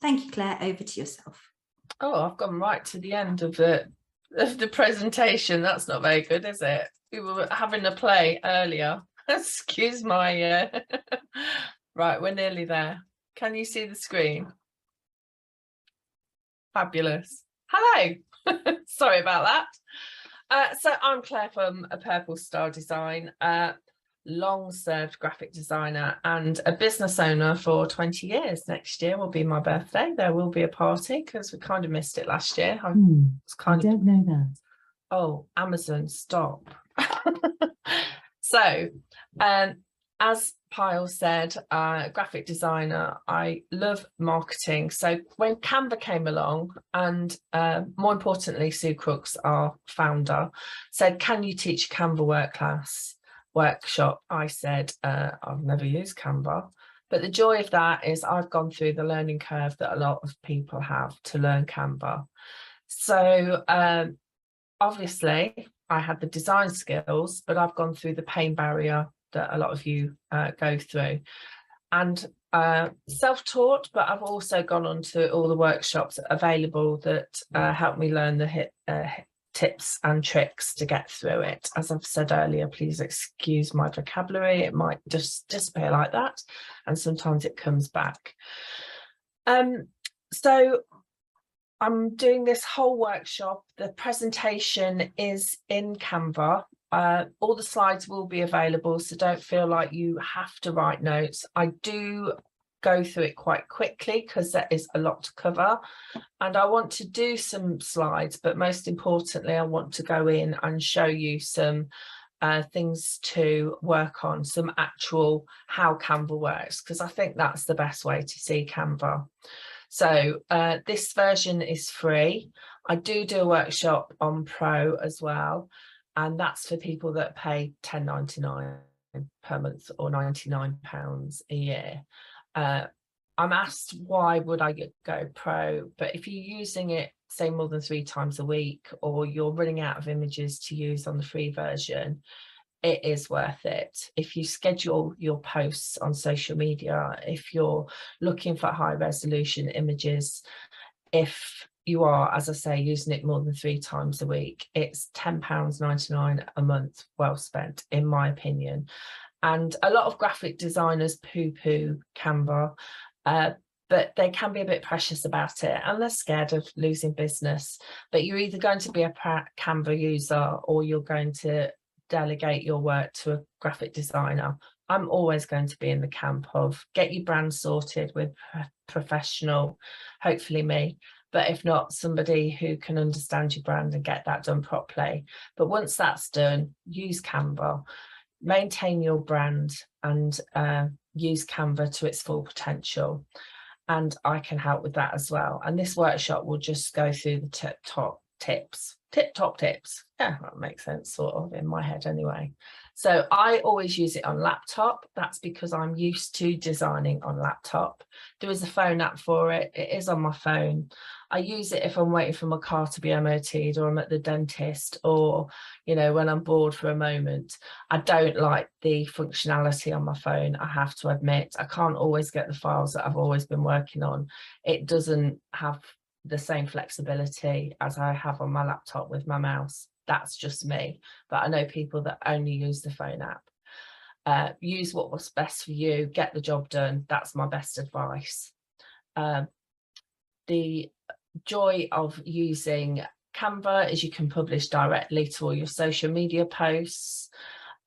Thank you, Claire. Over to yourself. Oh, I've gone right to the end of the presentation. That's not very good, is it? We were having a play earlier. Excuse my right, we're nearly there. Can you see the screen? Fabulous. Hello. Sorry about that. So I'm Claire from A Purple Star Design, long served graphic designer and a business owner for 20 years. Next year will be my birthday. There will be a party because we kind of missed it last year. I don't know that. Oh, Amazon, stop. So, as Pyle said, graphic designer, I love marketing. So when Canva came along, and more importantly, Sue Crooks, our founder, said, can you teach a Canva workshop? I said, I've never used Canva. But the joy of that is I've gone through the learning curve that a lot of people have to learn Canva. So obviously, I had the design skills, but I've gone through the pain barrier that a lot of you go through. And self-taught, but I've also gone on to all the workshops available that help me learn the tips and tricks to get through it. As I've said earlier, please excuse my vocabulary. It might just disappear like that, and sometimes it comes back. So I'm doing this whole workshop. The presentation is in Canva. All the slides will be available, so don't feel like you have to write notes. I do go through it quite quickly because there is a lot to cover, and I want to do some slides, but most importantly, I want to go in and show you some things to work on, some actual how Canva works, because I think that's the best way to see Canva. So this version is free. I do a workshop on Pro as well, and that's for people that pay £10.99 per month or £99 a year. I'm asked why would I go Pro, but if you're using it, say, more than 3 times a week, or you're running out of images to use on the free version, it is worth it. If you schedule your posts on social media, if you're looking for high resolution images, if you are, as I say, using it more than 3 times a week, it's £10.99 a month, well spent, in my opinion. And a lot of graphic designers poo-poo Canva, but they can be a bit precious about it, and they're scared of losing business. But you're either going to be a Canva user, or you're going to delegate your work to a graphic designer. I'm always going to be in the camp of get your brand sorted with a professional, hopefully me, but if not, somebody who can understand your brand and get that done properly. But once that's done, use Canva, maintain your brand, and use Canva to its full potential. And I can help with that as well. And this workshop will just go through the tip-top tips. Yeah, that makes sense, sort of, in my head anyway. So I always use it on laptop. That's because I'm used to designing on laptop. There is a phone app for it. It is on my phone. I use it if I'm waiting for my car to be MOT'd, or I'm at the dentist, or, you know, when I'm bored for a moment. I don't like the functionality on my phone, I have to admit. I can't always get the files that I've always been working on. It doesn't have the same flexibility as I have on my laptop with my mouse. That's just me, but I know people that only use the phone app. Use what was best for you, get the job done. That's my best advice. The joy of using Canva is you can publish directly to all your social media posts.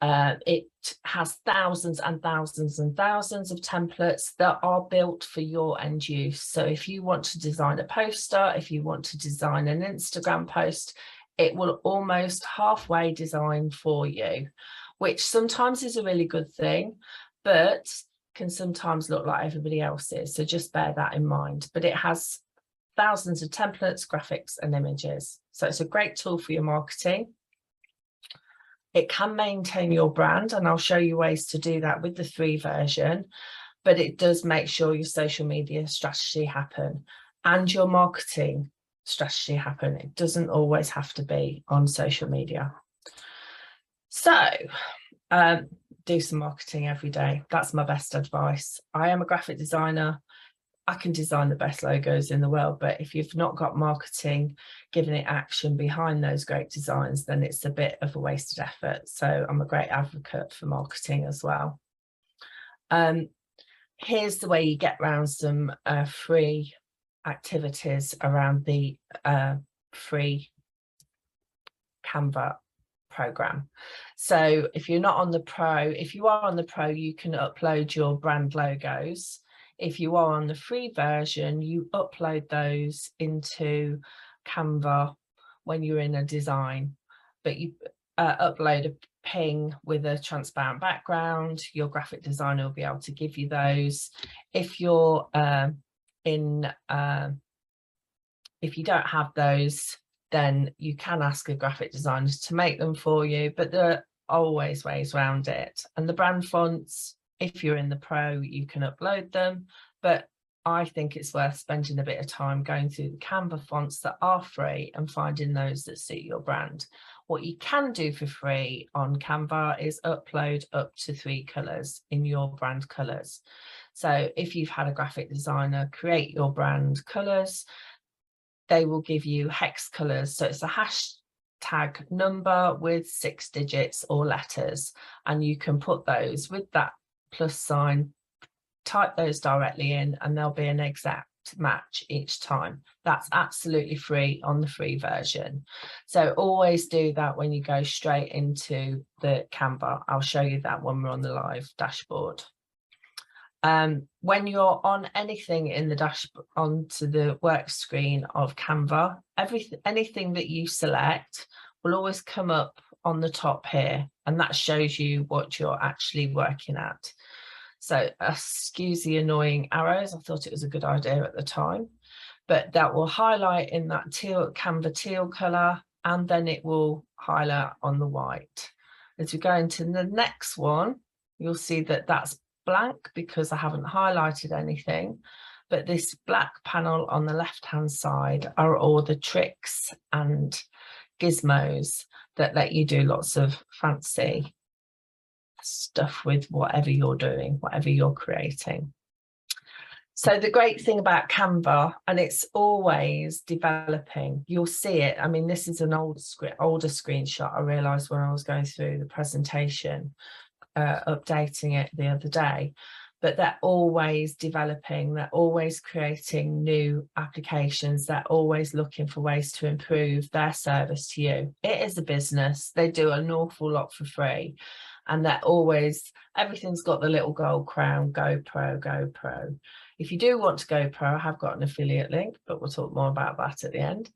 It has thousands and thousands and thousands of templates that are built for your end use. So if you want to design a poster, if you want to design an Instagram post, it will almost halfway design for you, which sometimes is a really good thing, but can sometimes look like everybody else's. So just bear that in mind. But it has thousands of templates, graphics, and images. So it's a great tool for your marketing. It can maintain your brand, and I'll show you ways to do that with the free version, but it does make sure your social media strategy happen and your marketing strategy happen. It doesn't always have to be on social media. So do some marketing every day. That's my best advice. I am a graphic designer. I can design the best logos in the world, but if you've not got marketing giving it action behind those great designs, then it's a bit of a wasted effort. So I'm a great advocate for marketing as well. Here's the way you get around some free activities around the free Canva program. So if you're not on the pro, if you are on the pro, you can upload your brand logos. If you are on the free version, you upload those into Canva when you're in a design, but you upload a ping with a transparent background. Your graphic designer will be able to give you those. If you're if you don't have those, then you can ask a graphic designer to make them for you, but there are always ways around it. And the brand fonts, if you're in the pro, you can upload them, but I think it's worth spending a bit of time going through the Canva fonts that are free and finding those that suit your brand. What you can do for free on Canva is upload up to 3 colours in your brand colours. So if you've had a graphic designer create your brand colours, they will give you hex colours. So it's a hashtag number with 6 digits or letters, and you can put those with that plus sign, type those directly in, and there'll be an exact match each time. That's absolutely free on the free version. So always do that when you go straight into the Canva. I'll show you that when we're on the live dashboard. When you're on anything in the dashboard onto the work screen of Canva, anything that you select will always come up on the top here, and that shows you what you're actually working at. So excuse the annoying arrows. I thought it was a good idea at the time, but that will highlight in that Canva teal color, and then it will highlight on the white. As we go into the next one, you'll see that that's blank because I haven't highlighted anything, but this black panel on the left hand side are all the tricks and gizmos that let you do lots of fancy stuff with whatever you're doing, whatever you're creating. So the great thing about Canva, and it's always developing, you'll see it. I mean, this is an older screenshot I realized when I was going through the presentation, updating it the other day, but they're always developing, they're always creating new applications, they're always looking for ways to improve their service to you. It is a business, they do an awful lot for free, and they're always, everything's got the little gold crown, go pro, go pro. If you do want to go pro, I have got an affiliate link, but we'll talk more about that at the end.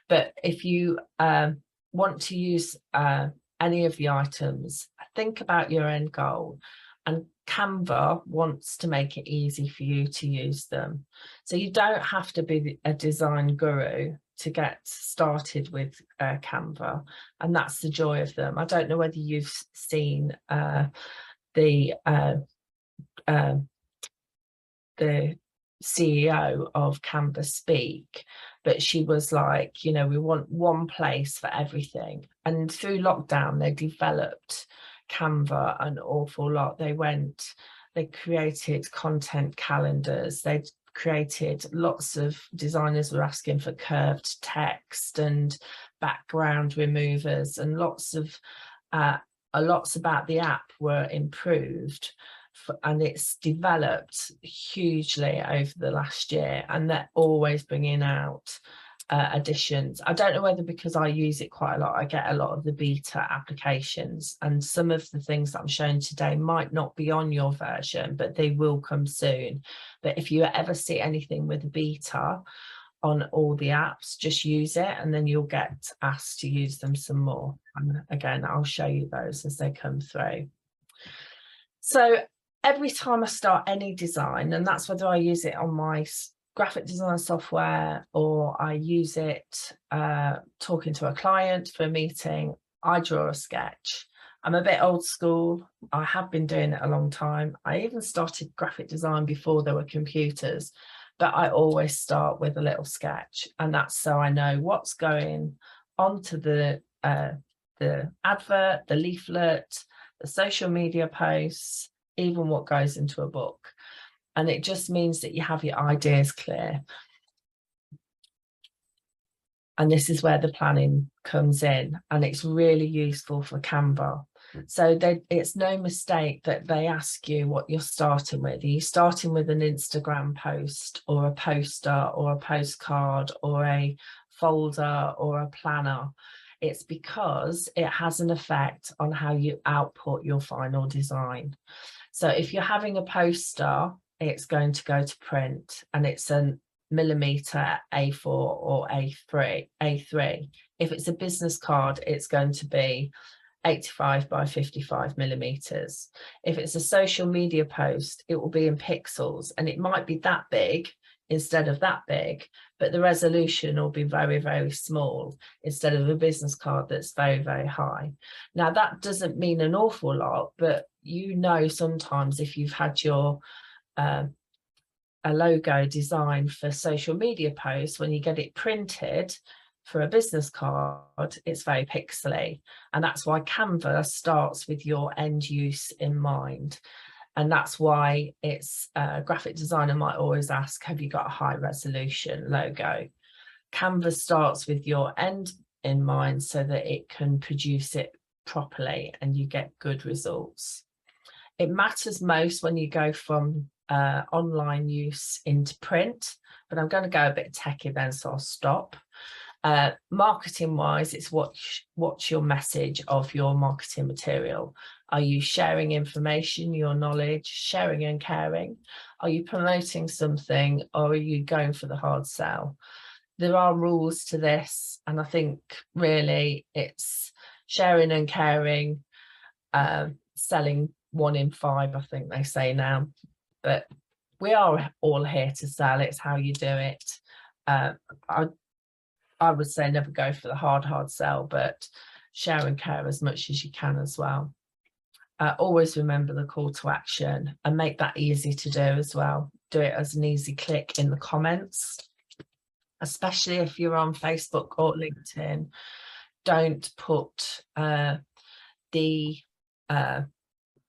But if you want to use any of the items, think about your end goal, and Canva wants to make it easy for you to use them. So you don't have to be a design guru to get started with Canva, and that's the joy of them. I don't know whether you've seen the CEO of Canva speak, but she was like, you know, we want one place for everything. And through lockdown, they developed Canva an awful lot. They created content calendars. They created lots of designers were asking for curved text and background removers, and lots about the app were improved. And it's developed hugely over the last year, and they're always bringing out additions. I don't know whether because I use it quite a lot, I get a lot of the beta applications, and some of the things that I'm showing today might not be on your version, but they will come soon. But if you ever see anything with a beta on all the apps, just use it, and then you'll get asked to use them some more. And again, I'll show you those as they come through. So every time I start any design, and that's whether I use it on my graphic design software or I use it talking to a client for a meeting, I draw a sketch. I'm a bit old school. I have been doing it a long time. I even started graphic design before there were computers, but I always start with a little sketch, and that's so I know what's going onto the advert, the leaflet, the social media posts, even what goes into a book. And it just means that you have your ideas clear. And this is where the planning comes in, and it's really useful for Canva. So it's no mistake that they ask you what you're starting with. Are you starting with an Instagram post or a poster or a postcard or a folder or a planner? It's because it has an effect on how you output your final design. So if you're having a poster, it's going to go to print, and it's an millimeter A4 or A3. If it's a business card, it's going to be 85 by 55 millimeters. If it's a social media post, it will be in pixels, and it might be that big instead of that big, but the resolution will be very, very small instead of a business card that's very, very high. Now, that doesn't mean an awful lot, but you know, sometimes if you've had your a logo design for social media posts, when you get it printed for a business card, it's very pixely. And that's why Canva starts with your end use in mind. And that's why it's a graphic designer might always ask, have you got a high resolution logo? Canva starts with your end in mind so that it can produce it properly and you get good results. It matters most when you go from online use into print, but I'm going to go a bit techie then, so I'll stop. Marketing wise, it's what's your message of your marketing material? Are you sharing information, your knowledge, sharing and caring? Are you promoting something, or are you going for the hard sell? There are rules to this, and I think really it's sharing and caring, selling 1 in 5, I think they say now. But we are all here to sell. It's how you do it. I would say never go for the hard sell, but share and care as much as you can as well. Always remember the call to action and make that easy to do as well. Do it as an easy click in the comments, especially if you're on Facebook or LinkedIn. Don't put the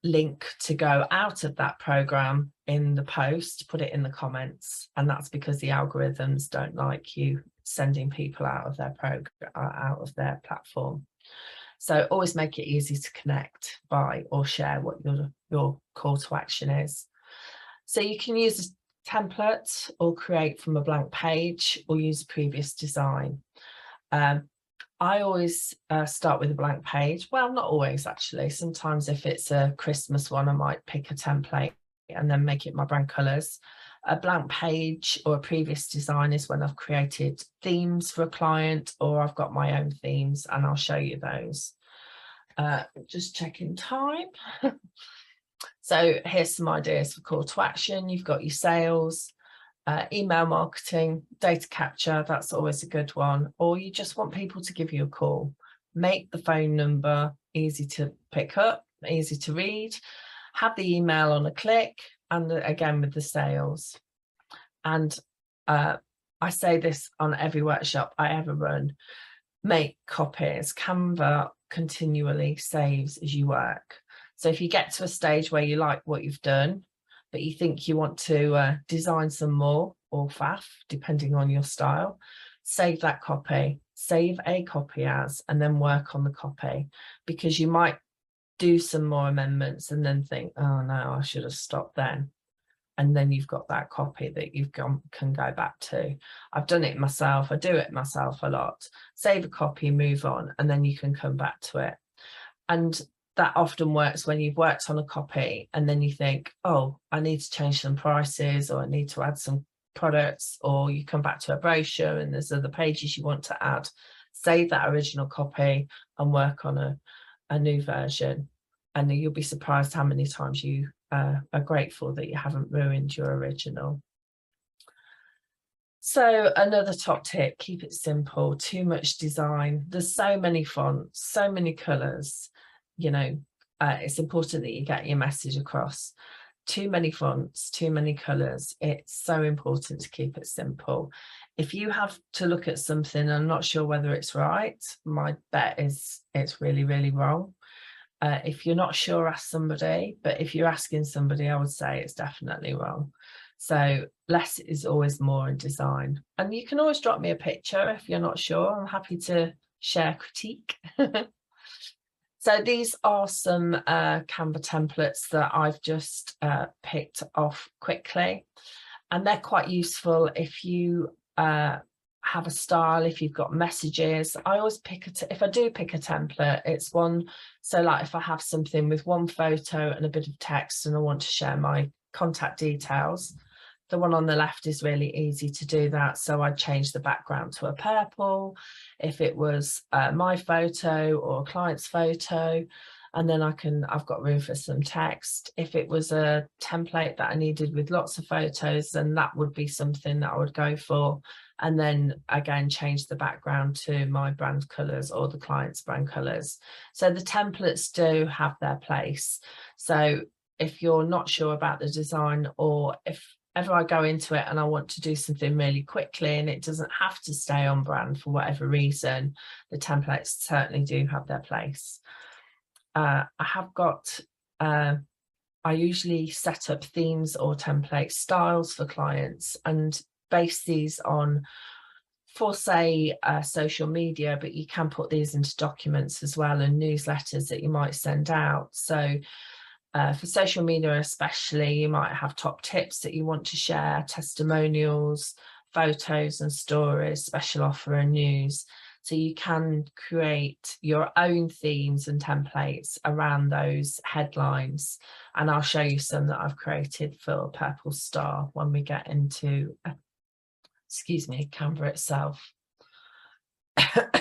link to go out of that program in the post, put it in the comments, and that's because the algorithms don't like you sending people out of their program, out of their platform. So always make it easy to connect by or share what your call to action is. So you can use a template or create from a blank page or use a previous design. I always start with a blank page. Well, not always, actually. Sometimes if it's a Christmas one, I might pick a template and then make it my brand colours. A blank page or a previous design is when I've created themes for a client, or I've got my own themes, and I'll show you those. Just checking time. So here's some ideas for call to action. You've got your sales, email marketing, data capture, that's always a good one. Or you just want people to give you a call. Make the phone number easy to pick up, easy to read, have the email on a click, and again with the sales. And I say this on every workshop I ever run, make copies. Canva continually saves as you work. So if you get to a stage where you like what you've done, but you think you want to design some more, or faff, depending on your style, save that copy, save a copy as, and then work on the copy, because you might do some more amendments and then think, oh no, I should have stopped then. And then you've got that copy that you've can go back to. I've done it myself. I do it myself a lot. Save a copy, move on, and then you can come back to it. And that often works when you've worked on a copy and then you think, oh, I need to change some prices, or I need to add some products, or you come back to a brochure and there's other pages you want to add. Save that original copy and work on a new version. And you'll be surprised how many times you are grateful that you haven't ruined your original. So another top tip, keep it simple. Too much design. There's so many fonts, so many colours. You know, it's important that you get your message across. Too many fonts, too many colours. It's so important to keep it simple. If you have to look at something and I'm not sure whether it's right, my bet is it's really, really wrong. If you're not sure, ask somebody, but if you're asking somebody, I would say it's definitely wrong. So less is always more in design. And you can always drop me a picture if you're not sure. I'm happy to share critique. So these are some Canva templates that I've just picked off quickly. And they're quite useful if you have a style, if you've got messages. I always pick if I do pick a template, it's one, so like if I have something with one photo and a bit of text and I want to share my contact details, the one on the left is really easy to do that. So I'd change the background to a purple if it was my photo or a client's photo, and then I've got room for some text. If it was a template that I needed with lots of photos, then that would be something that I would go for. And then again, change the background to my brand colours or the client's brand colours. So the templates do have their place. So if you're not sure about the design, or if ever I go into it and I want to do something really quickly and it doesn't have to stay on brand for whatever reason, the templates certainly do have their place. I have got, I usually set up themes or template styles for clients and base these on, for say, social media, but you can put these into documents as well and newsletters that you might send out. So for social media especially, you might have top tips that you want to share, testimonials, photos and stories, special offer and news. So you can create your own themes and templates around those headlines. And I'll show you some that I've created for Purple Star when we get into, excuse me, Canva itself.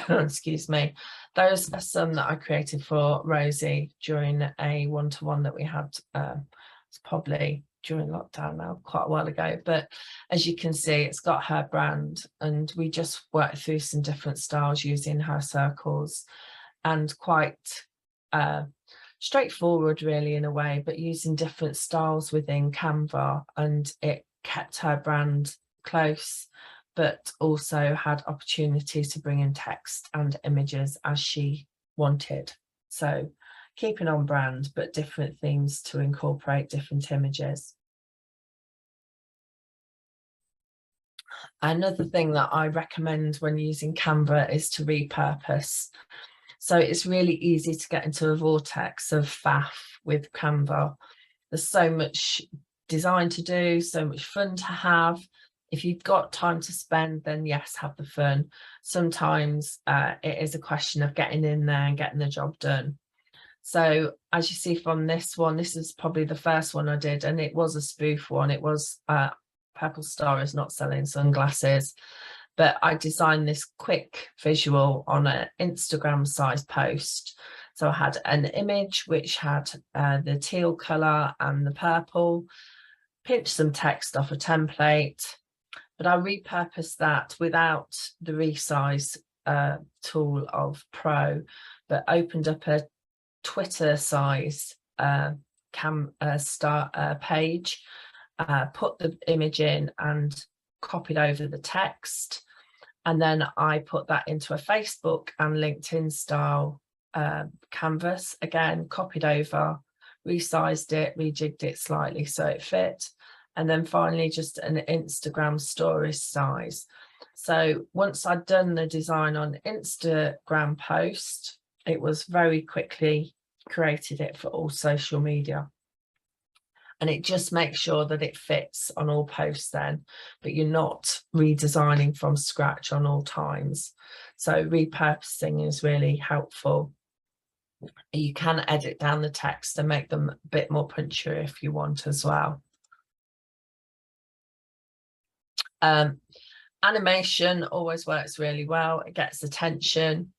Excuse me. Those are some that I created for Rosie during a one-to-one that we had. It's probably during lockdown now, quite a while ago, but as you can see, it's got her brand, and we just worked through some different styles using her circles, and quite straightforward really in a way, but using different styles within Canva, and it kept her brand close, but also had opportunity to bring in text and images as she wanted. So keeping on brand, but different themes to incorporate different images. Another thing that I recommend when using Canva is to repurpose. So it's really easy to get into a vortex of faff with Canva. There's so much design to do, so much fun to have. If you've got time to spend, then yes, have the fun. Sometimes it is a question of getting in there and getting the job done. So as you see from this one, this is probably the first one I did, and it was a spoof one. It was Purple Star is not selling sunglasses, but I designed this quick visual on an Instagram size post. So I had an image which had the teal colour and the purple, pinched some text off a template, but I repurposed that without the resize tool of Pro, but opened up a Twitter size page, put the image in and copied over the text, and then I put that into a Facebook and LinkedIn style canvas, again copied over, resized it, rejigged it slightly so it fit, and then finally just an Instagram story size. So once I'd done the design on Instagram post, it was very quickly created it for all social media. And it just makes sure that it fits on all posts then, but you're not redesigning from scratch on all times. So repurposing is really helpful. You can edit down the text and make them a bit more punchier if you want as well. Animation always works really well. It gets attention.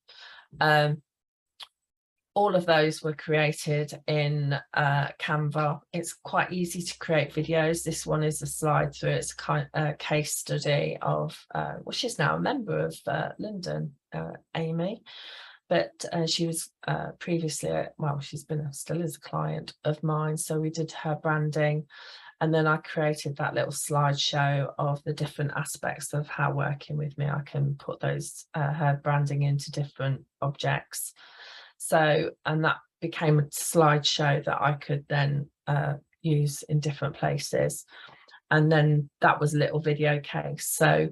All of those were created in Canva. It's quite easy to create videos. This one is a slide through. It's a case study of, well, she's now a member of London, Amy, but she was previously, well, she's been still is a client of mine. So we did her branding. And then I created that little slideshow of the different aspects of how working with me, I can put those her branding into different objects. So, and that became a slideshow that I could then use in different places. And then that was a little video case. So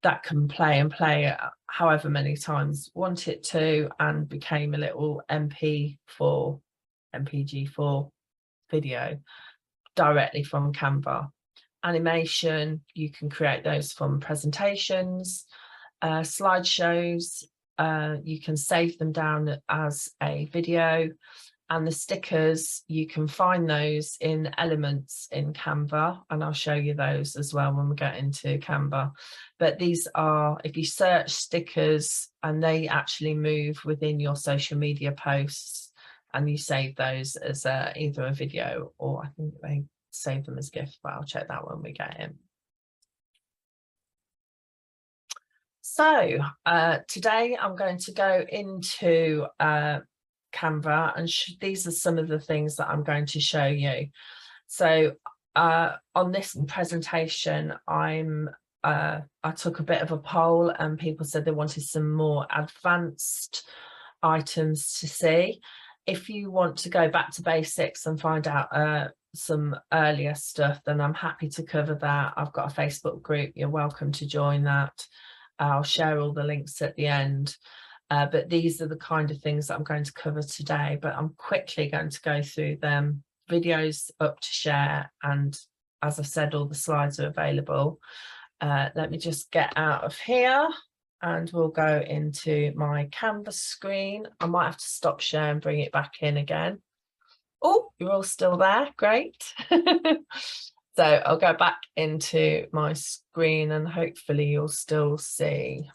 that can play and play however many times want it to, and became a little MPG4 video directly from Canva. Animation, you can create those from presentations, slideshows, you can save them down as a video, and the stickers, you can find those in elements in Canva, and I'll show you those as well when we get into Canva. But these are, if you search stickers, and they actually move within your social media posts, and you save those as either a video, or I think they save them as GIF, but I'll check that when we get in. So today I'm going to go into Canva, and these are some of the things that I'm going to show you. So on this presentation, I took a bit of a poll, and people said they wanted some more advanced items to see. If you want to go back to basics and find out some earlier stuff, then I'm happy to cover that. I've got a Facebook group, you're welcome to join that. I'll share all the links at the end. But these are the kind of things that I'm going to cover today, but I'm quickly going to go through them. Videos up to share, and as I said, all the slides are available. Let me just get out of here, and we'll go into my Canvas screen. I might have to stop share and bring it back in again. Oh, you're all still there, great. So I'll go back into my screen, and hopefully you'll still see.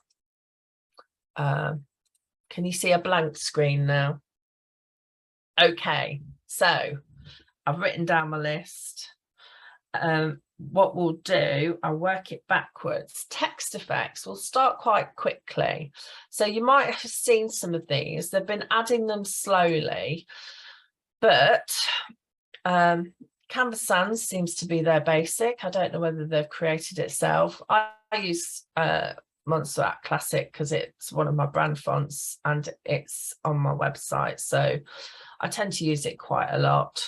Can you see a blank screen now? Okay, so I've written down my list. What we'll do, I'll work it backwards. Text effects, we'll start quite quickly. So you might have seen some of these. They've been adding them slowly, but Canva Sans seems to be their basic. I don't know whether they've created it itself. I use Montfort Classic because it's one of my brand fonts and it's on my website, so I tend to use it quite a lot.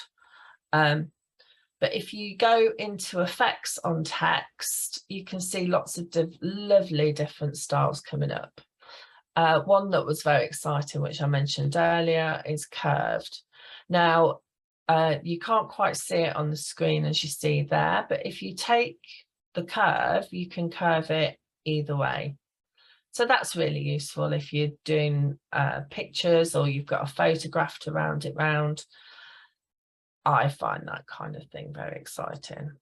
But if you go into effects on text, you can see lots of lovely different styles coming up. One that was very exciting, which I mentioned earlier, is curved. Now, you can't quite see it on the screen as you see there, but if you take the curve, you can curve it either way. So that's really useful if you're doing pictures, or you've got a photograph to round it round. I find that kind of thing very exciting.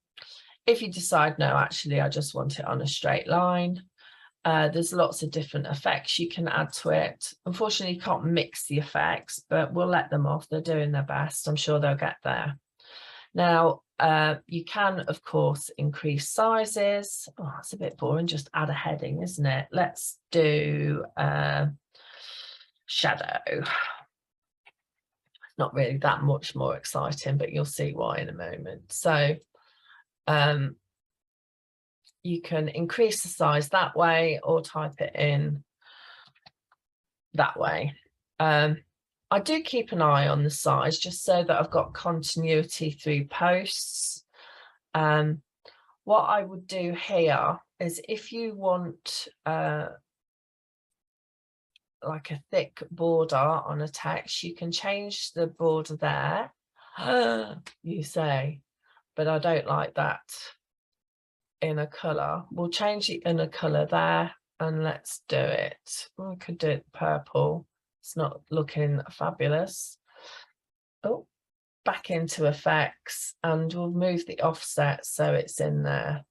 If you decide, no, actually, I just want it on a straight line, there's lots of different effects you can add to it. Unfortunately, you can't mix the effects, but we'll let them off. They're doing their best. I'm sure they'll get there. Now, you can, of course, increase sizes. Oh, it's a bit boring. Just add a heading, isn't it? Let's do shadow. Not really that much more exciting, but you'll see why in a moment. So you can increase the size that way, or type it in that way. I do keep an eye on the size just so that I've got continuity through posts. What I would do here is, if you want like a thick border on a text, you can change the border there. You say, but I don't like that in a colour. We'll change it in a colour there, and let's do it. I could do it purple. It's not looking fabulous. Oh, back into effects, and we'll move the offset so it's in there.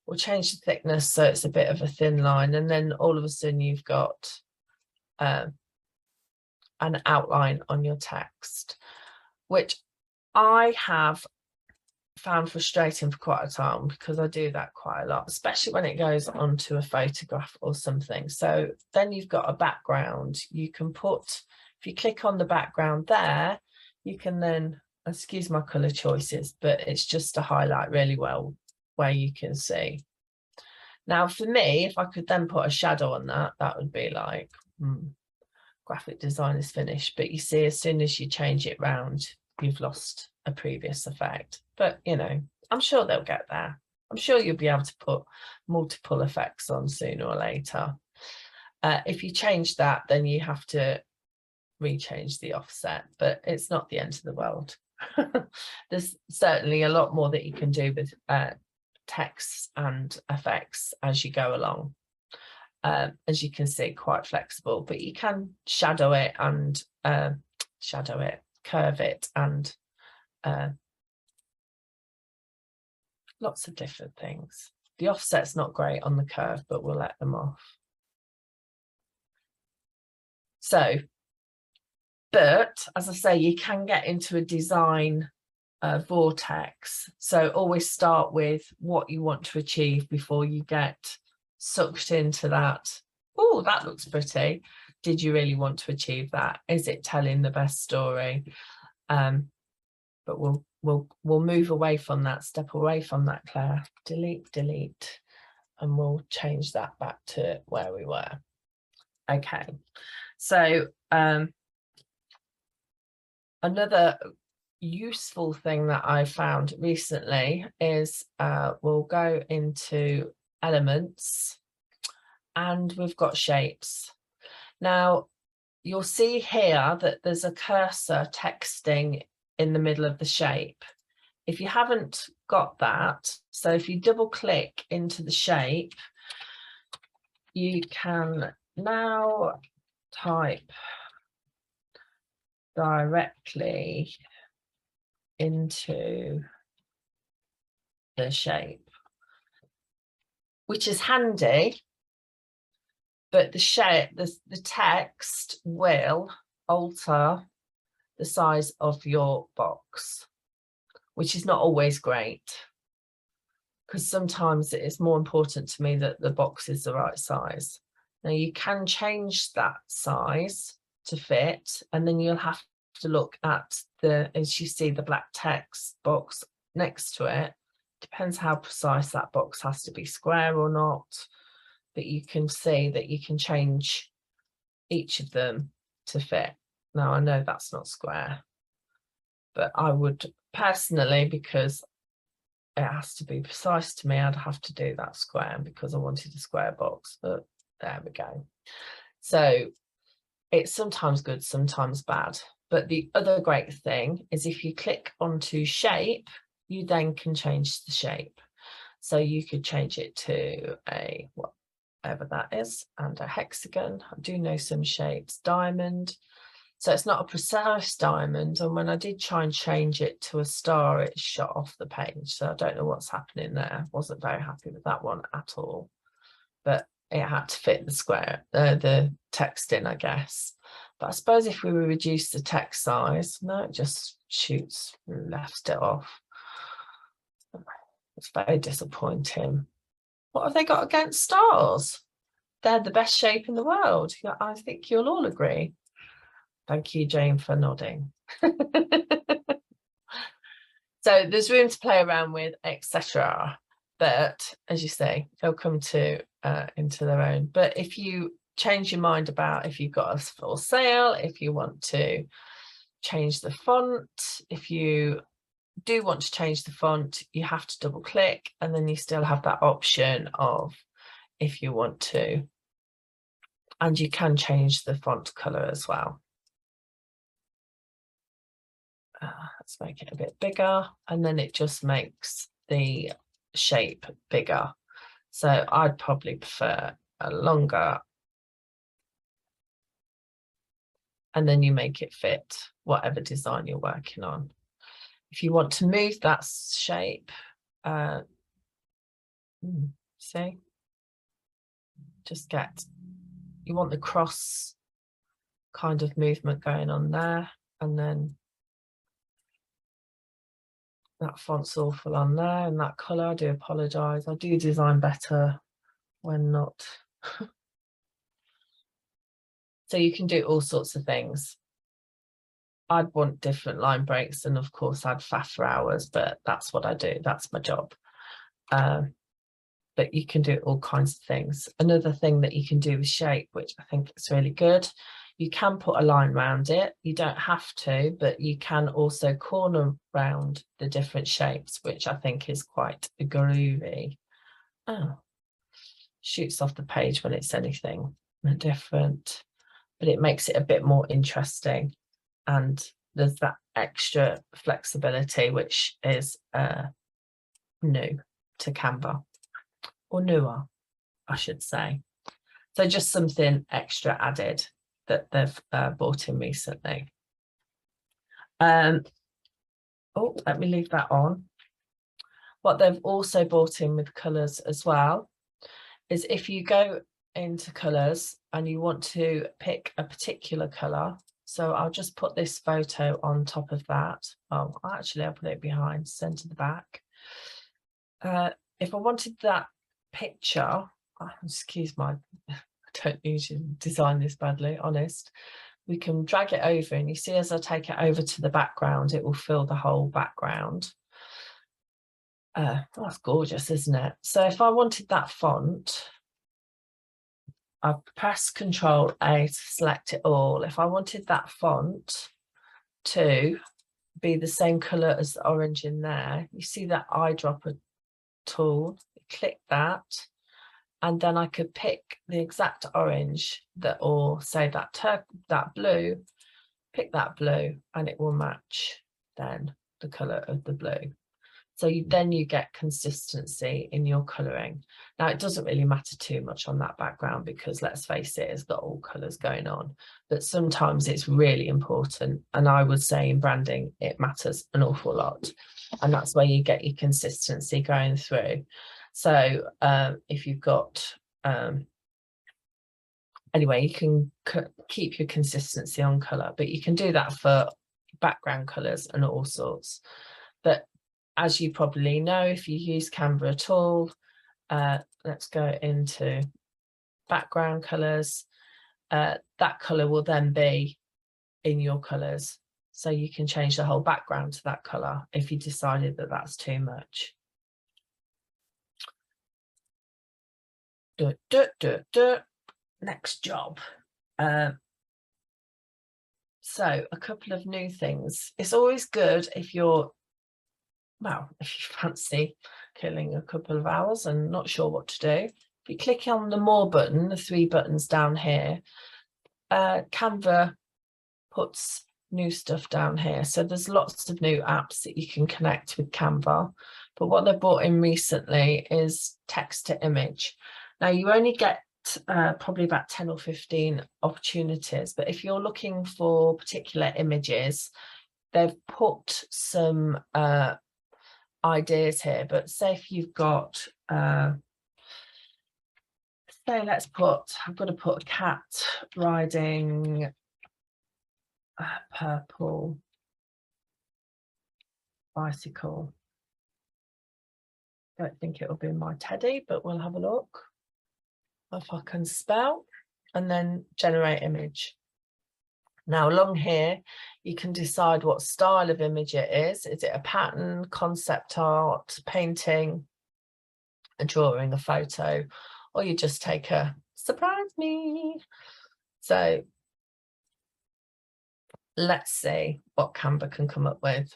We'll change the thickness so it's a bit of a thin line, and then all of a sudden you've got an outline on your text, which I have found frustrating for quite a time, because I do that quite a lot, especially when it goes onto a photograph or something. So then you've got a background. You can put, if you click on the background there, you can then, excuse my colour choices, but it's just to highlight really well where you can see. Now for me, if I could then put a shadow on that, that would be like graphic design is finished. But you see, as soon as you change it round, you've lost a previous effect. But, you know, I'm sure they'll get there. I'm sure you'll be able to put multiple effects on sooner or later. If you change that, then you have to rechange the offset, but it's not the end of the world. There's certainly a lot more that you can do with text and effects as you go along. As you can see, quite flexible, but you can shadow it and curve it, and lots of different things. The offset's not great on the curve, but we'll let them off. So, but as I say, you can get into a design vortex. So always start with what you want to achieve before you get sucked into that. Oh, that looks pretty. Did you really want to achieve that? Is it telling the best story? But we'll move away from that, step away from that, Claire. Delete, and we'll change that back to where we were. Okay, so another useful thing that I found recently is we'll go into elements, and we've got shapes. Now you'll see here that there's a cursor texting in the middle of the shape. If you haven't got that, so if you double click into the shape, you can now type directly into the shape, which is handy, but the shape, the text will alter the size of your box, which is not always great, because sometimes it is more important to me that the box is the right size. Now you can change that size to fit, and then you'll have to look at the, as you see, the black text box next to it. Depends how precise that box has to be, square or not, but you can see that you can change each of them to fit. Now I know that's not square, but I would personally, because it has to be precise to me, I'd have to do that square because I wanted a square box. But there we go. So it's sometimes good, sometimes bad. But the other great thing is if you click onto shape, you then can change the shape. So you could change it to a whatever that is, and a hexagon. I do know some shapes, diamond. So it's not a precise diamond, and when I did try and change it to a star, it shot off the page. So I don't know what's happening there. Wasn't very happy with that one at all, but it had to fit the square, the text in, I guess. But I suppose if we reduce the text size, no, it just left it off. It's very disappointing. What have they got against stars? They're the best shape in the world. I think you'll all agree. Thank you, Jane, for nodding. So there's room to play around with, etc. But as you say, they'll come to into their own. But if you change your mind about if you've got a for sale, if you want to change the font, if you do want to change the font, you have to double click, and then you still have that option of if you want to. And you can change the font color as well. Let's make it a bit bigger, and then it just makes the shape bigger. So I'd probably prefer a longer, and then you make it fit whatever design you're working on. If you want to move that shape, see, just you want the cross kind of movement going on there, and then that font's awful on there, and that colour, I do apologise. I do design better when not. So you can do all sorts of things. I'd want different line breaks, and of course I'd faff for hours, but that's what I do. That's my job. But you can do all kinds of things. Another thing that you can do with shape, which I think is really good, You can put a line around it. You don't have to, but you can also corner round the different shapes, which I think is quite groovy. Oh, shoots off the page when it's anything different, but it makes it a bit more interesting. And there's that extra flexibility, which is new to Canva, or newer, I should say. So just something extra added that they've brought in recently. Oh, let me leave that on. What they've also brought in with colours as well is if you go into colours and you want to pick a particular colour, so I'll just put this photo on top of that. Oh, actually, I'll put it behind, send to the back. If I wanted that picture, excuse my, I don't usually design this badly, honest. We can drag it over, and you see as I take it over to the background, it will fill the whole background. That's gorgeous, isn't it? So if I wanted that font, I press Control A to select it all. If I wanted that font to be the same colour as the orange in there, you see that eyedropper tool, click that, and then I could pick the exact orange that, or say that blue, pick that blue, and it will match then the colour of the blue. So then you get consistency in your colouring. Now, it doesn't really matter too much on that background because, let's face it, it's got all colours going on. But sometimes it's really important. And I would say in branding, it matters an awful lot. And that's where you get your consistency going through. So if you've got, anyway, you can keep your consistency on colour, but you can do that for background colours and all sorts. But as you probably know, if you use Canva at all, let's go into background colours. That colour will then be in your colours. So you can change the whole background to that colour if you decided that that's too much. Next job. So a couple of new things. It's always good if you're, well, if you fancy killing a couple of hours and not sure what to do, if you click on the more button, the 3 buttons down here, Canva puts new stuff down here. So there's lots of new apps that you can connect with Canva. But what they brought in recently is text to image. Now you only get probably about 10 or 15 opportunities, but if you're looking for particular images, they've put some ideas here. But say if you've got say let's put, I've got to put a cat riding a purple bicycle. Don't think it'll be my teddy, but we'll have a look if I can spell, and then generate image. Now along here, you can decide what style of image it is. Is it a pattern, concept art, painting, a drawing, a photo, or you just take a surprise me. So let's see what Canva can come up with.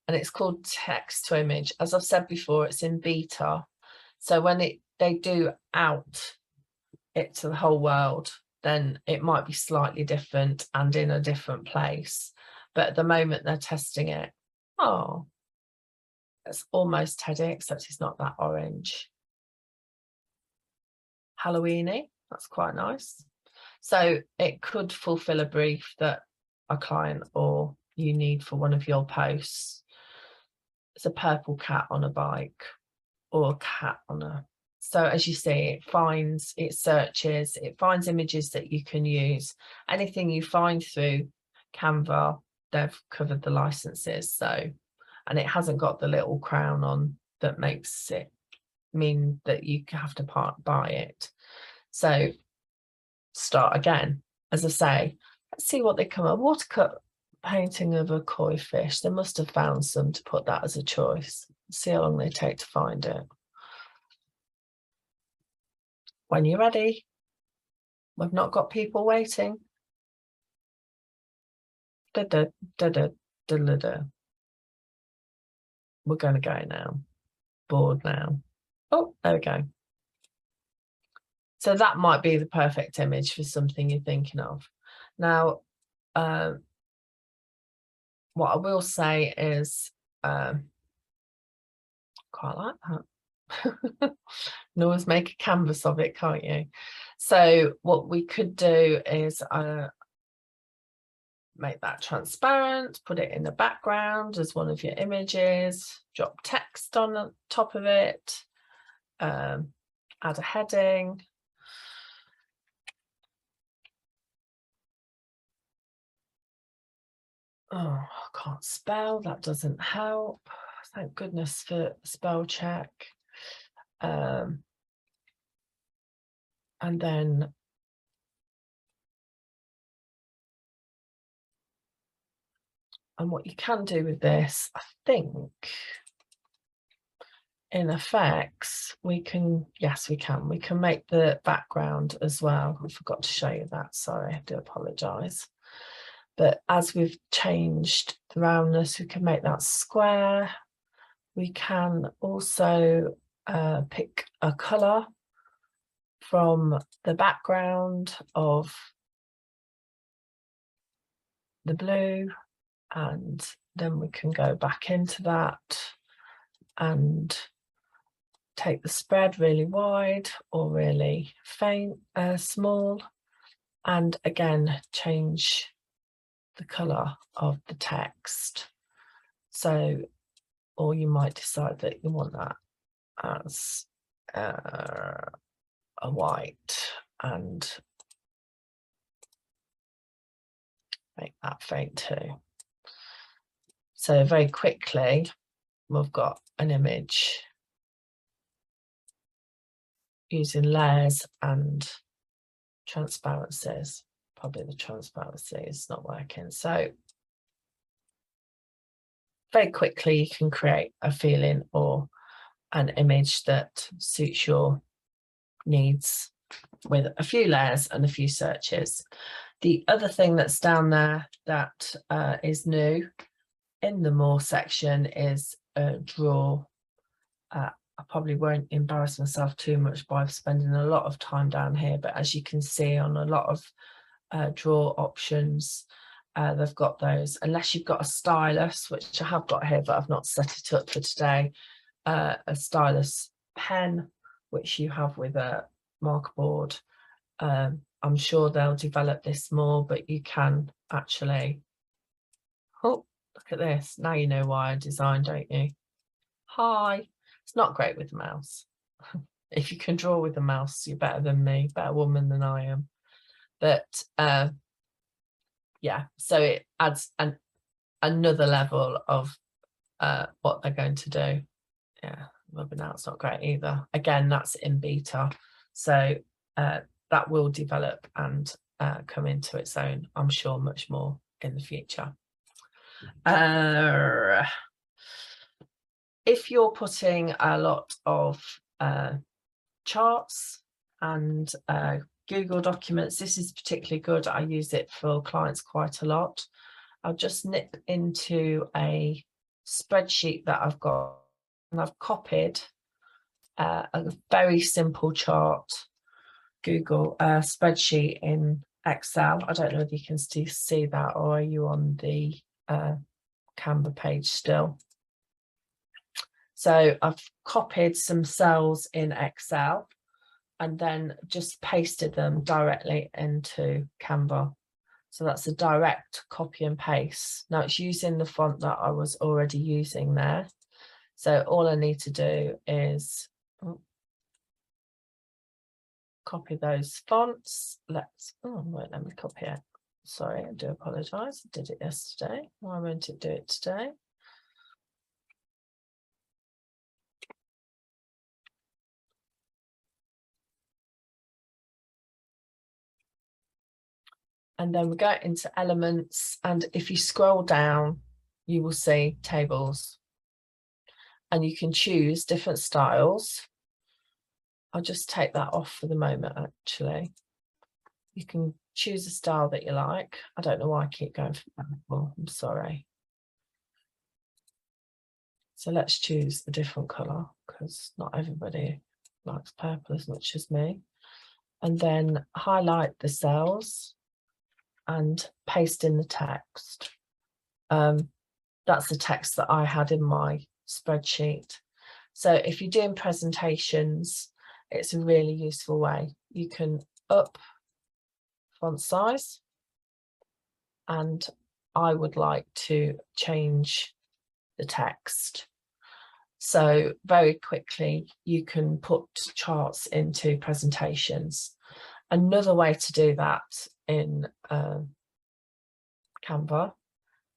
And it's called text to image. As I've said before, it's in beta. So when they do out it to the whole world, then it might be slightly different and in a different place. But at the moment they're testing it. Oh, it's almost Teddy, except it's not that orange. Halloweeny, that's quite nice. So it could fulfill a brief that a client or you need for one of your posts. It's a purple cat on a bike, or a cat on a... So as you see, it searches, it finds images that you can use. Anything you find through Canva, they've covered the licenses. So, and it hasn't got the little crown on that makes it mean that you have to buy it. So start again. As I say, let's see what they come up. Watercolor painting of a koi fish. They must have found some to put that as a choice. See how long they take to find it. When you're ready. We've not got people waiting. Da, da, da, da, da, da, da. We're going to go now. Bored now. Oh, there we go. So that might be the perfect image for something you're thinking of. Now, what I will say is, quite like that. You can always make a canvas of it, can't you? So what we could do is make that transparent, put it in the background as one of your images, drop text on the top of it, add a heading. Oh, I can't spell, that doesn't help. Thank goodness for spell check. And then what you can do with this, I think, in effects, we can, yes, we can make the background as well. I forgot to show you that, sorry, I do apologise. But as we've changed the roundness, we can make that square. We can also pick a colour from the background of the blue, and then we can go back into that and take the spread really wide or really faint, small, and again change the colour of the text. So, or you might decide that you want that as a white and make that faint too. So very quickly we've got an image using layers and transparencies. Probably the transparency is not working. So very quickly you can create a feeling or an image that suits your needs with a few layers and a few searches. The other thing that's down there that is new in the more section is a draw. I probably won't embarrass myself too much by spending a lot of time down here, but as you can see on a lot of draw options, they've got those, unless you've got a stylus, which I have got here but I've not set it up for today, a stylus pen which you have with a marker board. I'm sure they'll develop this more, but you can actually, oh, look at this, now you know why I designed, don't you? Hi. It's not great with the mouse. If you can draw with the mouse, you're better than me, better woman than I am. But yeah, so it adds another level of what they're going to do. Yeah, but now it's not great either. Again, that's in beta, so that will develop and come into its own, I'm sure, much more in the future. If you're putting a lot of charts and Google documents, this is particularly good. I use it for clients quite a lot. I'll just nip into a spreadsheet that I've got, and I've copied a very simple chart Google spreadsheet in Excel. I don't know if you can still see that, or are you on the Canva page still? So I've copied some cells in Excel and then just pasted them directly into Canva. So that's a direct copy and paste. Now it's using the font that I was already using there. So all I need to do is copy those fonts. Let me copy it. Sorry, I do apologise. I did it yesterday. Why won't it do it today? And then we go into elements, and if you scroll down, you will see tables, and you can choose different styles. I'll just take that off for the moment, actually. You can choose a style that you like. I don't know why I keep going for purple. I'm sorry. So let's choose a different colour because not everybody likes purple as much as me. And then highlight the cells and paste in the text. That's the text that I had in my spreadsheet. So if you're doing presentations, it's a really useful way. You can up font size, and I would like to change the text. So very quickly, you can put charts into presentations. Another way to do that in Canva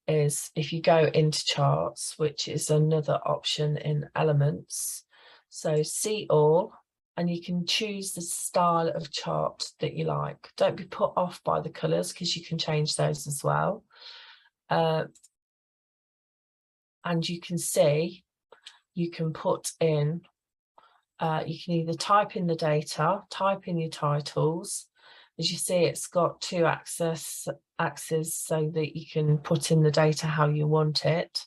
is if you go into charts, which is another option in elements. So see all, and you can choose the style of chart that you like. Don't be put off by the colours because you can change those as well. And you can see, you can put in, you can either type in the data, type in your titles. As you see, it's got two axes so that you can put in the data how you want it,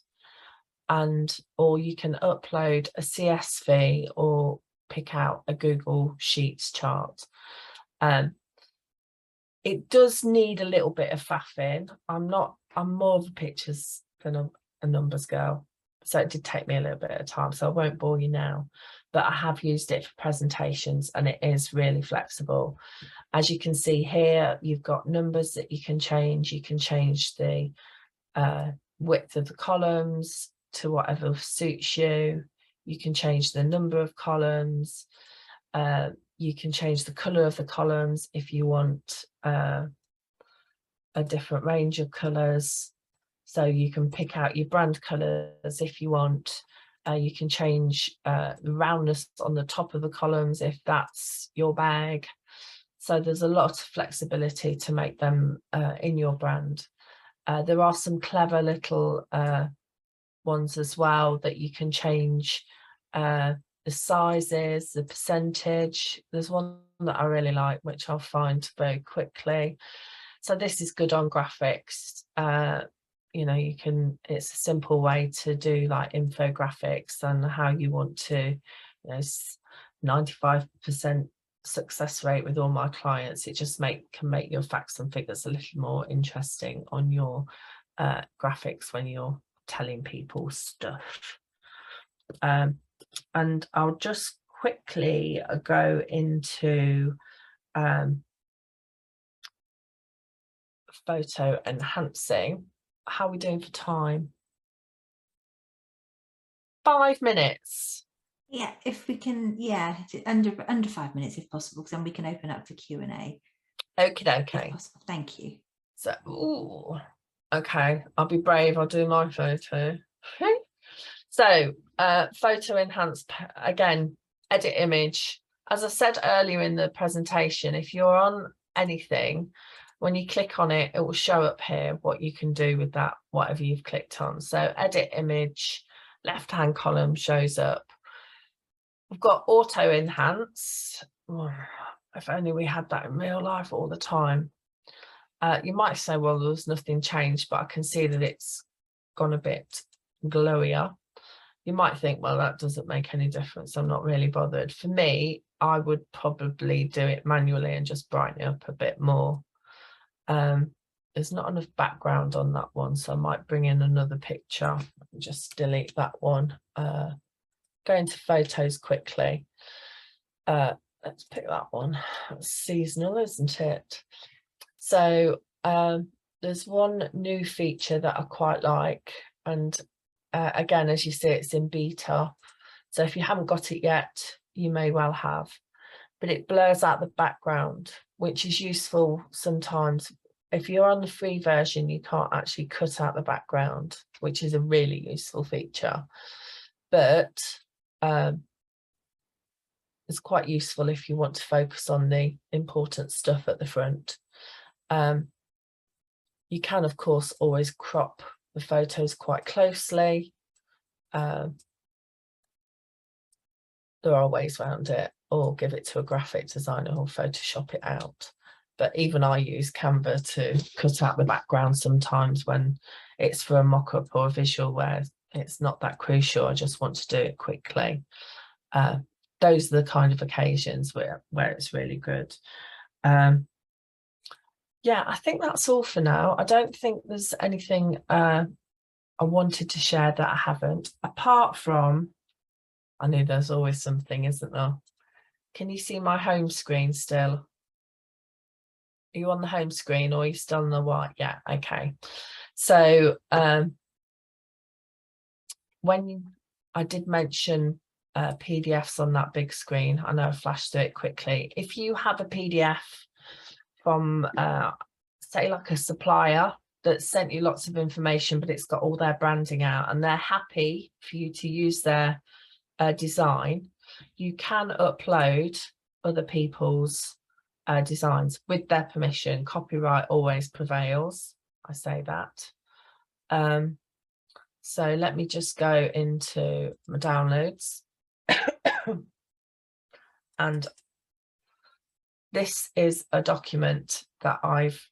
or you can upload a CSV or pick out a Google Sheets chart. It does need a little bit of faffing. I'm more of a pictures than a numbers girl, so it did take me a little bit of time, so I won't bore you now, but I have used it for presentations and it is really flexible. As you can see here, you've got numbers that you can change. You can change the width of the columns to whatever suits you. You can change the number of columns. You can change the colour of the columns if you want a different range of colours. So you can pick out your brand colours if you want. You can change the roundness on the top of the columns if that's your bag. So there's a lot of flexibility to make them in your brand. There are some clever little ones as well that you can change the sizes, the percentage. There's one that I really like, which I'll find very quickly. So this is good on graphics. You know, you can, it's a simple way to do like infographics and how you want to, you know, 95% success rate with all my clients. It just can make your facts and figures a little more interesting on your graphics when you're telling people stuff. And I'll just quickly go into photo enhancing. How are we doing for time? 5 minutes. Yeah, if we can, yeah, under 5 minutes if possible, because then we can open up to Q&A. Okay. Thank you. So, ooh, okay, I'll be brave. I'll do my photo. So, photo enhance, again, edit image. As I said earlier in the presentation, if you're on anything, when you click on it, it will show up here what you can do with that, whatever you've clicked on. So edit image, left-hand column shows up. We've got auto enhance. Oh, if only we had that in real life all the time. You might say, well, there's nothing changed, but I can see that it's gone a bit glowier. You might think, well, that doesn't make any difference. I'm not really bothered. For me, I would probably do it manually and just brighten it up a bit more. There's not enough background on that one, so I might bring in another picture and just delete that one. Go into photos quickly. Let's pick that one. That's seasonal, isn't it? So there's one new feature that I quite like, and again, as you see, it's in beta, so if you haven't got it yet, you may well have, but it blurs out the background, which is useful sometimes. If you're on the free version, you can't actually cut out the background, which is a really useful feature, but it's quite useful if you want to focus on the important stuff at the front. You can, of course, always crop the photos quite closely. There are ways around it, or give it to a graphic designer or Photoshop it out. but even I use Canva to cut out the background sometimes when it's for a mock-up or a visual where it's not that crucial. I just want to do it quickly. Those are the kind of occasions where it's really good. Yeah, I think that's all for now. I don't think there's anything I wanted to share that I haven't, apart from, I know there's always something, isn't there? Can you see my home screen still? Are you on the home screen or are you still on the white? Yeah, okay. So when I did mention PDFs on that big screen, I know I flashed through it quickly. If you have a PDF from say like a supplier that sent you lots of information, but it's got all their branding out and they're happy for you to use their design, you can upload other people's designs with their permission. Copyright always prevails, I say that. So let me just go into my downloads. And this is a document that I've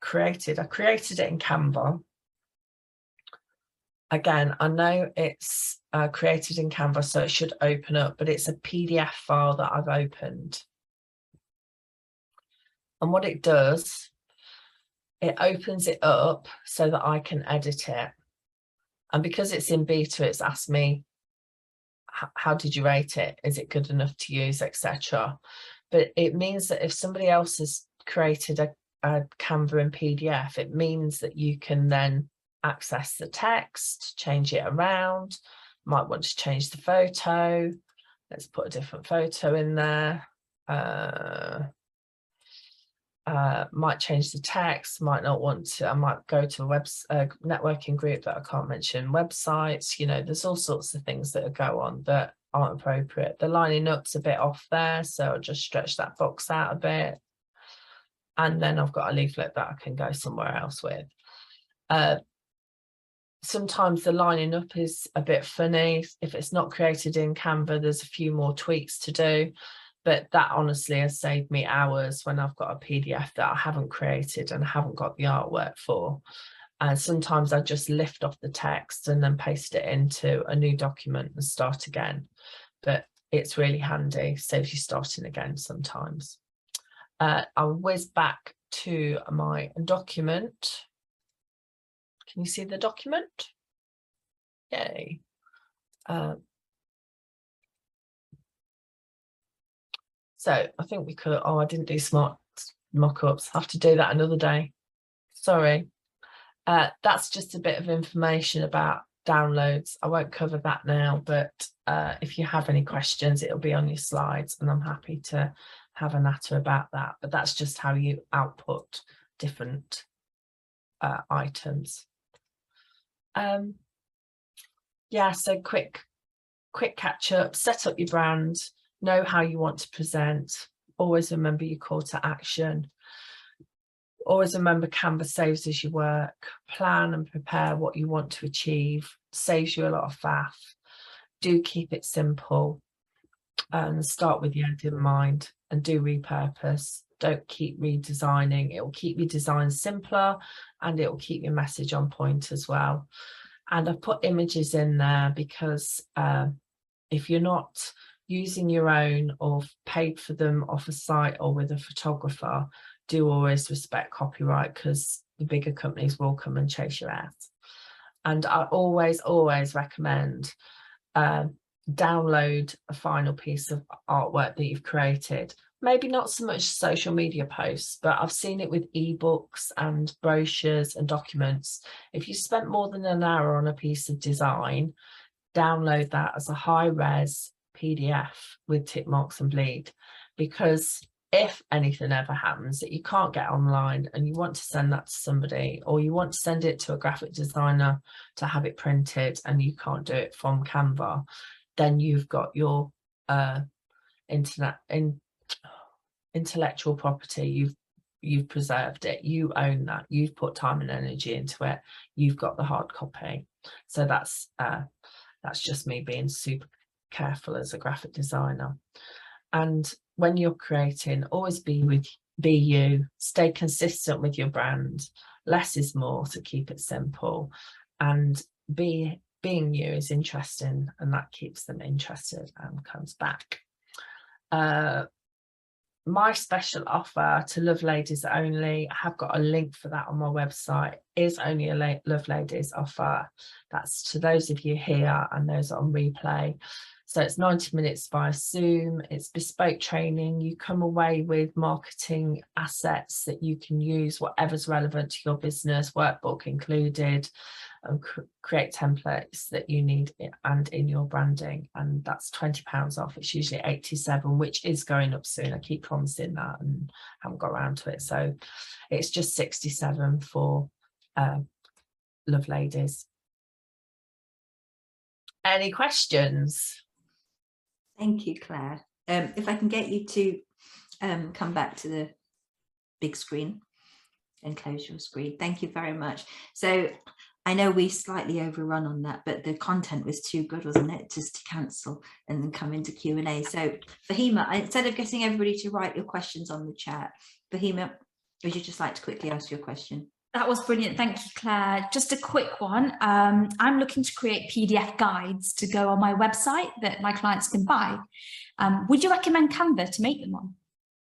created. I created it in Canva. Again, I know it's created in Canva, so it should open up, but it's a PDF file that I've opened. And what it does, it opens it up so that I can edit it. And because it's in beta, it's asked me, how did you rate it? Is it good enough to use, etc. But it means that if somebody else has created a Canva in PDF, it means that you can then access the text, change it around. Might want to change the photo. Let's put a different photo in there. Might change the text, might not want to. I might go to a networking group that I can't mention, websites, you know, there's all sorts of things that go on that aren't appropriate. The lining up's a bit off there, so I'll just stretch that box out a bit. And then I've got a leaflet that I can go somewhere else with. Sometimes the lining up is a bit funny. If it's not created in Canva, there's a few more tweaks to do. But that honestly has saved me hours when I've got a PDF that I haven't created and haven't got the artwork for. And sometimes I just lift off the text and then paste it into a new document and start again. But it's really handy, saves you starting again sometimes. I'll whiz back to my document. Can you see the document? Yay. So I think we could, I didn't do smart mock-ups. Have to do that another day. Sorry. That's just a bit of information about downloads. I won't cover that now, but if you have any questions, it'll be on your slides and I'm happy to have a natter about that. But that's just how you output different items. Yeah, so quick catch up, set up your brand, know how you want to present, always remember your call to action, always remember Canva saves as you work, plan and prepare what you want to achieve, saves you a lot of faff, do keep it simple and start with the end in mind and do repurpose. Don't keep redesigning, it will keep your design simpler and it will keep your message on point as well. And I've put images in there because if you're not using your own or paid for them off a site or with a photographer, do always respect copyright because the bigger companies will come and chase your ass. And I always recommend download a final piece of artwork that you've created. Maybe not so much social media posts, but I've seen it with ebooks and brochures and documents. If you spent more than an hour on a piece of design, download that as a high-res PDF with tick marks and bleed, because if anything ever happens that you can't get online and you want to send that to somebody, or you want to send it to a graphic designer to have it printed and you can't do it from Canva, then you've got your intellectual property, you've preserved it, you own that, you've put time and energy into it, you've got the hard copy. So that's just me being super careful as a graphic designer. And when you're creating, always be with be you, stay consistent with your brand. Less is more, to keep it simple, and being you is interesting, and that keeps them interested and comes back. My special offer to Love Ladies only, I have got a link for that on my website, is only a Love Ladies offer. That's to those of you here and those on replay. So it's 90 minutes via Zoom. It's bespoke training. You come away with marketing assets that you can use, whatever's relevant to your business, workbook included, and create templates that you need and in your branding. And that's £20 off. It's usually 87, which is going up soon. I keep promising that and haven't got around to it. So it's just 67 for Love Ladies. Any questions? Thank you, Claire. If I can get you to come back to the big screen and close your screen. Thank you very much. So I know we slightly overrun on that, but the content was too good, wasn't it? Just to cancel and then come into Q&A. So Fahima, instead of getting everybody to write your questions on the chat, Fahima, would you just like to quickly ask your question? That was brilliant. Thank you, Claire. Just a quick one. I'm looking to create PDF guides to go on my website that my clients can buy. Would you recommend Canva to make them on?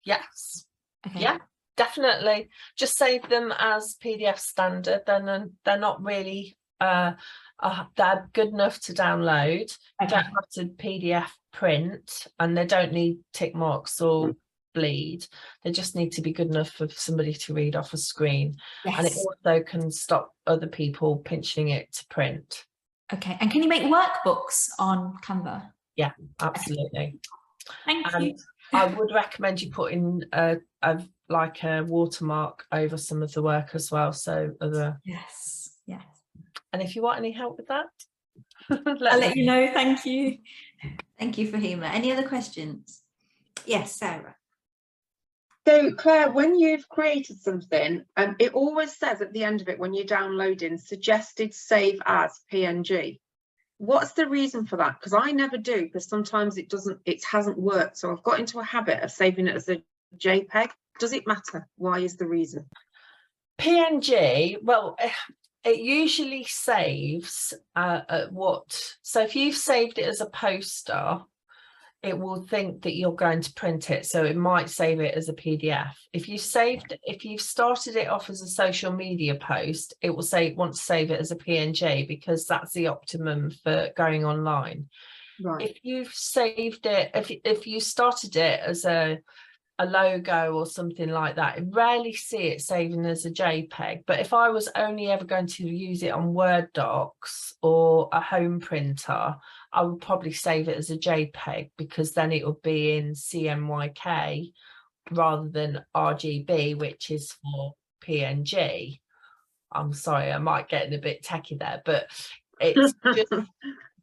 Yes. Okay. Yeah, definitely. Just save them as PDF standard. Then they're not really they're good enough to download. You don't have to PDF print, and they don't need tick marks or bleed. They just need to be good enough for somebody to read off a screen. Yes. And it also can stop other people pinching it to print. Okay. And can you make workbooks on Canva? Yeah, absolutely. Thank you. I would recommend you put in like a watermark over some of the work as well. So Yes. Yes. And if you want any help with that, I'll let you know. Thank you. Thank you, Fahima. Any other questions? Yes, Sarah. So Claire, when you've created something, it always says at the end of it when you're downloading, suggested save as PNG. What's the reason for that? Because I never do, because sometimes it hasn't worked. So I've got into a habit of saving it as a JPEG. Does it matter? Why is the reason? PNG, well, it usually saves so if you've saved it as a poster, it will think that you're going to print it, so it might save it as a PDF. If you've started it off as a social media post, it will say want to save it as a PNG, because that's the optimum for going online. Right. If you've saved it, if you started it as a logo or something like that, I rarely see it saving as a JPEG. But if I was only ever going to use it on Word docs or a home printer, I would probably save it as a JPEG, because then it would be in CMYK rather than RGB, which is for PNG. I'm sorry, I might get a bit techie there, but it's just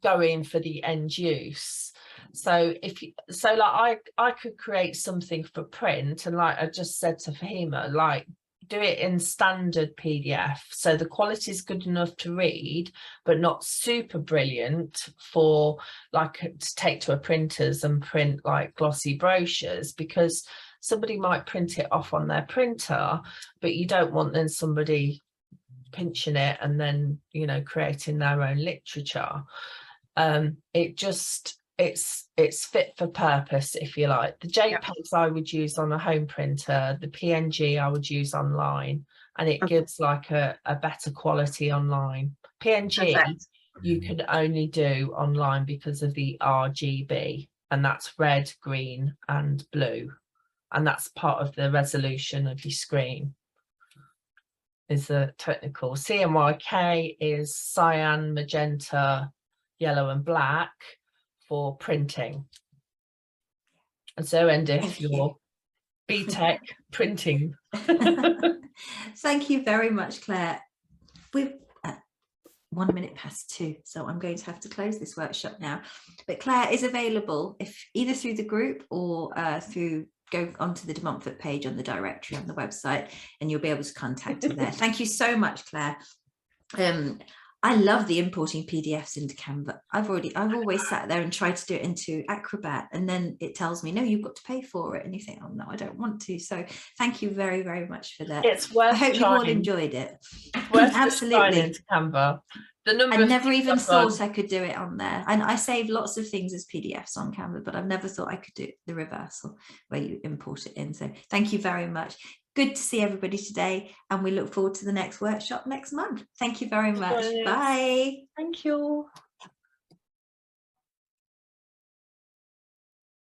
going for the end use. So I could create something for print, and like I just said to Fahima, like do it in standard PDF, so the quality is good enough to read but not super brilliant for like to take to a printers and print like glossy brochures, because somebody might print it off on their printer, but you don't want then somebody pinching it and then, you know, creating their own literature. It's fit for purpose, if you like. The JPEGs I would use on a home printer, the PNG I would use online, and it gives like a better quality online. PNG you can only do online because of the RGB, and that's red, green and blue, and that's part of the resolution of your screen. Is the technical. CMYK is cyan, magenta, yellow and black for printing. And so endeth your BTEC printing. Thank you very much, Claire. We've 1 minute past 2, so I'm going to have to close this workshop now. But Claire is available if either through the group or go onto the De Montfort page on the directory on the website, and you'll be able to contact her there. Thank you so much, Claire. I love the importing PDFs into Canva. I've always sat there and tried to do it into Acrobat, and then it tells me, no, you've got to pay for it. And you think, oh no, I don't want to. So thank you very, very much for that. It's worth I hope you trying. all enjoyed it. It's worth Absolutely. trying into Canva. The number I of never things even I've done- thought I could do it on there. And I save lots of things as PDFs on Canva, but I've never thought I could do the reversal where you import it in. So thank you very much. Good to see everybody today, and we look forward to the next workshop next month. Thank you very much. Brilliant. Bye. Thank you.